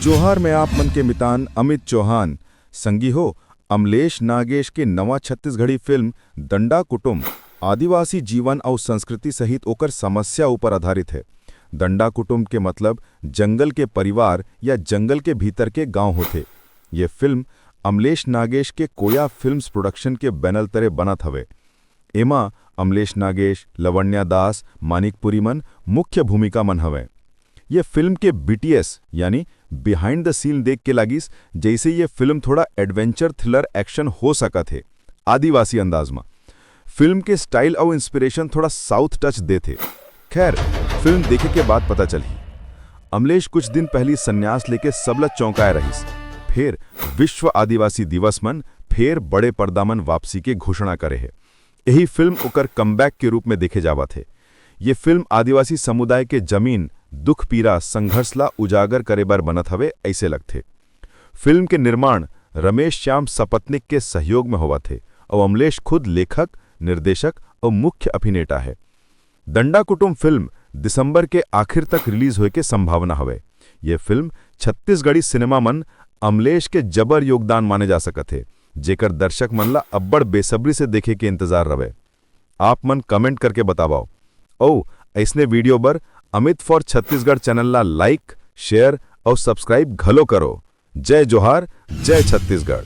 जोहार में आप मन के मितान अमित चौहान संगी हो अमलेश नागेश के नवा छत्तीसगढ़ी फिल्म दंडा कुटुंब आदिवासी जीवन और संस्कृति सहित ओकर समस्या ऊपर आधारित है। दंडा कुटुंब के मतलब जंगल के परिवार या जंगल के भीतर के गांव होते। ये फिल्म अमलेश नागेश के कोया फिल्म्स प्रोडक्शन के बैनर तरे बनत हवे। एमा अमलेश नागेश, लवण्या दास, मानिकपुरी मन मुख्य भूमिका मन हवे। ये फिल्म के बीटीएस यानी बिहाइंड द सीन देख के लागिस जैसे ये फिल्म थोड़ा एडवेंचर थ्रिलर एक्शन हो सकत है आदिवासी अंदाज में। फिल्म के स्टाइल और इंस्पिरेशन थोड़ा साउथ टच दे थे। खैर फिल्म देखे के बाद पता चली अमलेश कुछ दिन पहली संन्यास लेके सबला चौंकाए रहीस। फिर विश्व आदिवासी दिवस मन फिर बड़े पर्दा मन वापसी के घोषणा करे है। यही फिल्म ओकर कमबैक के रूप में देखे जावा थे। ये फिल्म आदिवासी समुदाय के जमीन दुख पीड़ा संघर्ष ला उजागर करे बर बनत हवे ऐसे लगथे। फिल्म के निर्माण रमेश श्याम सपत्निक के सहयोग में हुआ थे और अमलेश खुद लेखक, निर्देशक और मुख्य अभिनेता है। दंडा कुटुंब फिल्म दिसंबर के आखिर तक रिलीज होए के संभावना हवे। ये फिल्म छत्तीसगढ़ी सिनेमा मन अमलेश के जबर योगदान माने जा सकत है, जेकर दर्शक मन ला अब्बड़ बेसब्री से देखे के इंतजार रवे। आप मन कमेंट करके बतावाओ। ओ ऐसने वीडियो बर अमित फॉर छत्तीसगढ़ चैनल ला लाइक, शेयर और सब्सक्राइब घलो करो। जय जोहार, जय छत्तीसगढ़।